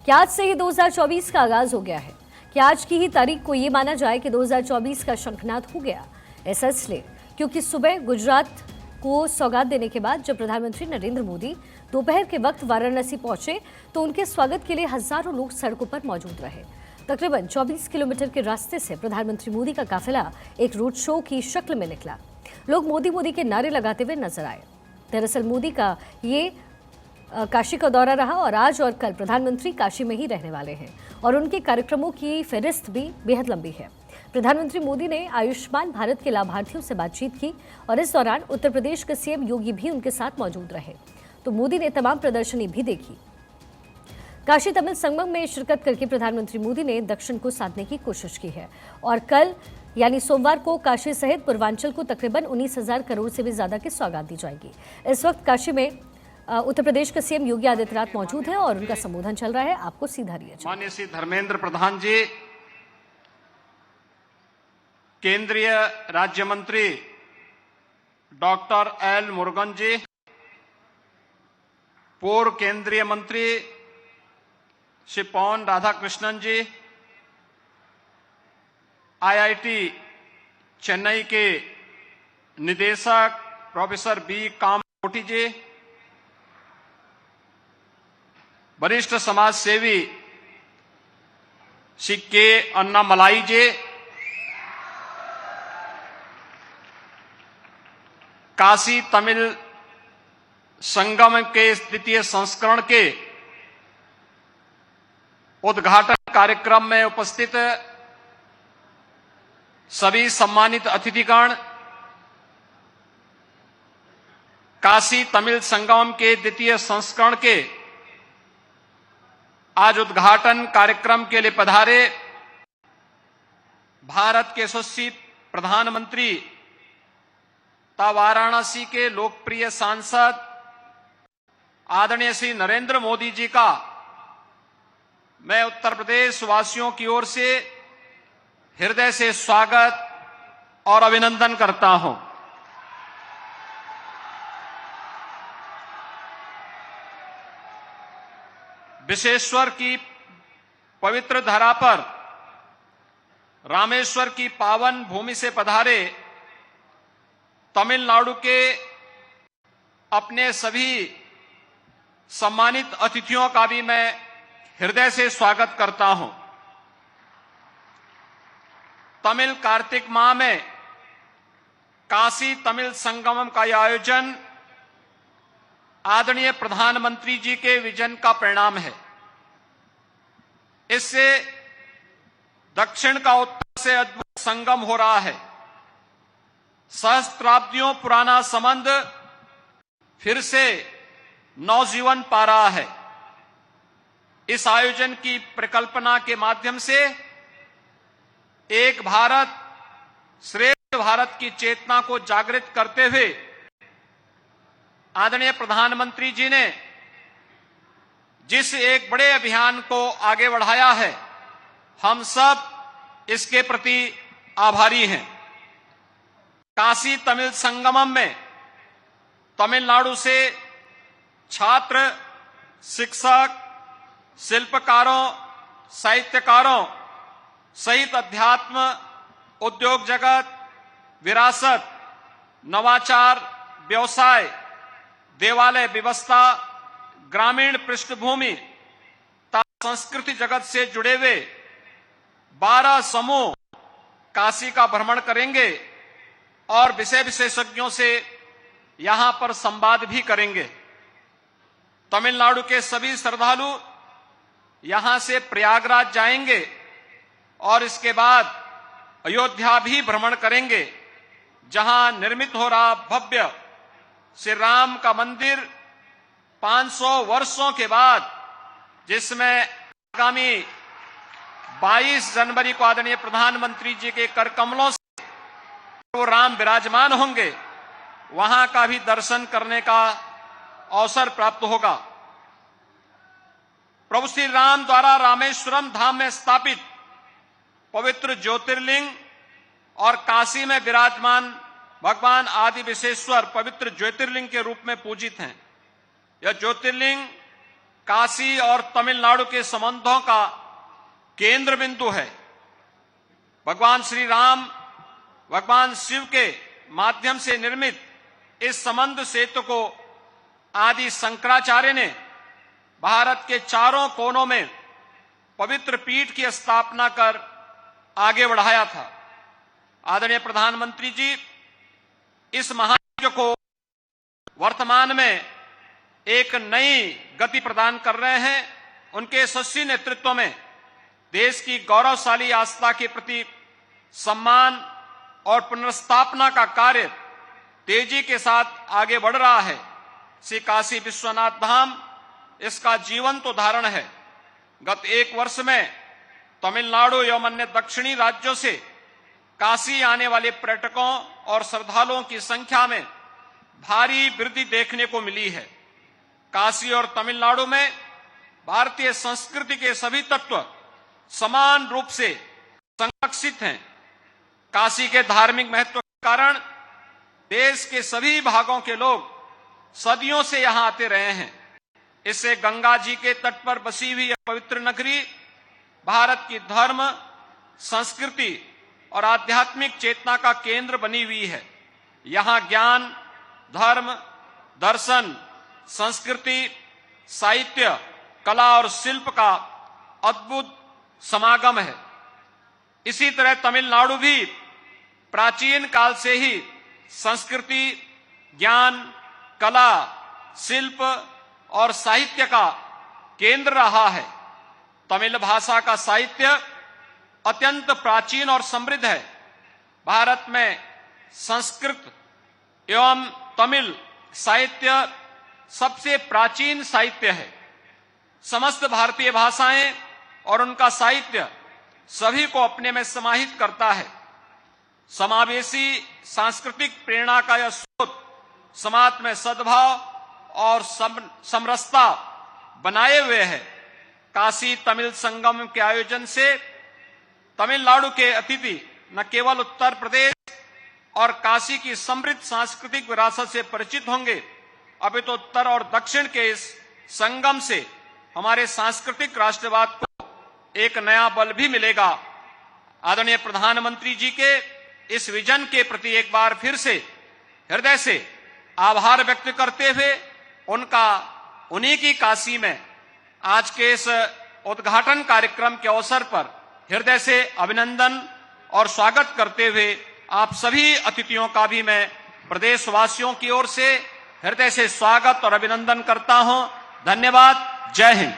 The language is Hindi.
कि आज से ही 2024 का आगाज हो गया है, कि आज की ही तारीख को ये माना जाए कि 2024 का शंखनाद हो गया। ऐसा इसलिए क्योंकि सुबह गुजरात को सौगात देने के बाद जब प्रधानमंत्री नरेंद्र मोदी दोपहर के वक्त वाराणसी पहुंचे तो उनके स्वागत के लिए हजारों लोग सड़कों पर मौजूद रहे। तकरीबन 24 किलोमीटर के रास्ते से प्रधानमंत्री मोदी का काफिला एक रोड शो की शक्ल में निकला। लोग मोदी मोदी के नारे लगाते हुए नजर आए। दरअसल मोदी का ये काशी का दौरा रहा और आज और कल प्रधानमंत्री काशी में ही रहने वाले हैं और उनके कार्यक्रमों की फहरिस्त भी बेहद लंबी है। प्रधानमंत्री मोदी ने आयुष्मान भारत के लाभार्थियों से बातचीत की और इस दौरान उत्तर प्रदेश के सीएम योगी भी उनके साथ मौजूद रहे, तो मोदी ने तमाम प्रदर्शनी भी देखी। काशी तमिल संगम में शिरकत करके प्रधानमंत्री मोदी ने दक्षिण को साधने की कोशिश की है और कल यानी सोमवार को काशी सहित पूर्वांचल को तकरीबन 19,000 करोड़ से भी ज्यादा की सौगात दी जाएगी। इस वक्त काशी में उत्तर प्रदेश के सीएम योगी आदित्यनाथ मौजूद हैं और उनका संबोधन चल रहा है। आपको सीधा लिया जाए। माननीय श्री धर्मेंद्र प्रधान जी, केंद्रीय राज्य मंत्री डॉक्टर एल मुरुगन जी, पूर्व केंद्रीय मंत्री श्री पॉन राधाकृष्णन जी, आईआईटी चेन्नई के निदेशक प्रोफेसर बी कामकोटी जी, वरिष्ठ समाज सेवी श्री के अन्नामलाई जी, काशी तमिल संगम के द्वितीय संस्करण के उद्घाटन कार्यक्रम में उपस्थित सभी सम्मानित अतिथिगण, काशी तमिल संगम के द्वितीय संस्करण के आज उद्घाटन कार्यक्रम के लिए पधारे भारत के यशस्वी प्रधानमंत्री तथा वाराणसी के लोकप्रिय सांसद आदरणीय श्री नरेंद्र मोदी जी का मैं उत्तर प्रदेश वासियों की ओर से हृदय से स्वागत और अभिनंदन करता हूं। विश्वेश्वर की पवित्र धरा पर रामेश्वर की पावन भूमि से पधारे तमिलनाडु के अपने सभी सम्मानित अतिथियों का भी मैं हृदय से स्वागत करता हूं। तमिल कार्तिक माह में काशी तमिल संगमम का यह आयोजन आदरणीय प्रधानमंत्री जी के विजन का परिणाम है। इससे दक्षिण का उत्तर से अद्भुत संगम हो रहा है। सहस्त्राब्दियों पुराना संबंध फिर से नवजीवन पा रहा है। इस आयोजन की परिकल्पना के माध्यम से एक भारत श्रेष्ठ भारत की चेतना को जागृत करते हुए आदरणीय प्रधानमंत्री जी ने जिस एक बड़े अभियान को आगे बढ़ाया है, हम सब इसके प्रति आभारी हैं। काशी तमिल संगमम में तमिलनाडु से छात्र, शिक्षक, शिल्पकारों, साहित्यकारों सहित अध्यात्म, उद्योग जगत, विरासत, नवाचार, व्यवसाय, देवालय व्यवस्था, ग्रामीण पृष्ठभूमि तथा संस्कृति जगत से जुड़े हुए 12 समूह काशी का भ्रमण करेंगे और विषय विशेषज्ञों से यहां पर संवाद भी करेंगे। तमिलनाडु के सभी श्रद्धालु यहां से प्रयागराज जाएंगे और इसके बाद अयोध्या भी भ्रमण करेंगे, जहां निर्मित हो रहा भव्य श्री राम का मंदिर 500 वर्षों के बाद, जिसमें आगामी 22 जनवरी को आदरणीय प्रधानमंत्री जी के कर कमलों से वो राम विराजमान होंगे, वहां का भी दर्शन करने का अवसर प्राप्त होगा। प्रभु श्री राम द्वारा रामेश्वरम धाम में स्थापित पवित्र ज्योतिर्लिंग और काशी में विराजमान भगवान आदि विश्वेश्वर पवित्र ज्योतिर्लिंग के रूप में पूजित हैं। यह ज्योतिर्लिंग काशी और तमिलनाडु के संबंधों का केंद्र बिंदु है। भगवान श्री राम, भगवान शिव के माध्यम से निर्मित इस संबंध सेतु को आदि शंकराचार्य ने भारत के चारों कोनों में पवित्र पीठ की स्थापना कर आगे बढ़ाया था। आदरणीय प्रधानमंत्री जी इस महायज्ञ को वर्तमान में एक नई गति प्रदान कर रहे हैं। उनके यशस्वी नेतृत्व में देश की गौरवशाली आस्था के प्रति सम्मान और पुनर्स्थापना का कार्य तेजी के साथ आगे बढ़ रहा है। श्री काशी विश्वनाथ धाम इसका जीवंत उदाहरण है। गत एक वर्ष में तमिलनाडु एवं अन्य दक्षिणी राज्यों से काशी आने वाले पर्यटकों और श्रद्धालुओं की संख्या में भारी वृद्धि देखने को मिली है। काशी और तमिलनाडु में भारतीय संस्कृति के सभी तत्व समान रूप से संरक्षित हैं। काशी के धार्मिक महत्व के कारण देश के सभी भागों के लोग सदियों से यहां आते रहे हैं। इससे गंगा जी के तट पर बसी हुई यह पवित्र नगरी भारत की धर्म, संस्कृति और आध्यात्मिक चेतना का केंद्र बनी हुई है। यहां ज्ञान, धर्म, दर्शन, संस्कृति, साहित्य, कला और शिल्प का अद्भुत समागम है। इसी तरह तमिलनाडु भी प्राचीन काल से ही संस्कृति, ज्ञान, कला, शिल्प और साहित्य का केंद्र रहा है। तमिल भाषा का साहित्य अत्यंत प्राचीन और समृद्ध है। भारत में संस्कृत एवं तमिल साहित्य सबसे प्राचीन साहित्य है। समस्त भारतीय भाषाएं और उनका साहित्य सभी को अपने में समाहित करता है। समावेशी सांस्कृतिक प्रेरणा का यह स्रोत समाज में सद्भाव और समरसता बनाए हुए है। काशी तमिल संगम के आयोजन से तमिलनाडु के अतिथि न केवल उत्तर प्रदेश और काशी की समृद्ध सांस्कृतिक विरासत से परिचित होंगे, अभी तो उत्तर और दक्षिण के इस संगम से हमारे सांस्कृतिक राष्ट्रवाद को एक नया बल भी मिलेगा। आदरणीय प्रधानमंत्री जी के इस विजन के प्रति एक बार फिर से हृदय से आभार व्यक्त करते हुए उन्हीं की काशी में आज के इस उद्घाटन कार्यक्रम के अवसर पर हृदय से अभिनंदन और स्वागत करते हुए आप सभी अतिथियों का भी मैं प्रदेशवासियों की ओर से हृदय से स्वागत और अभिनंदन करता हूं। धन्यवाद। जय हिंद।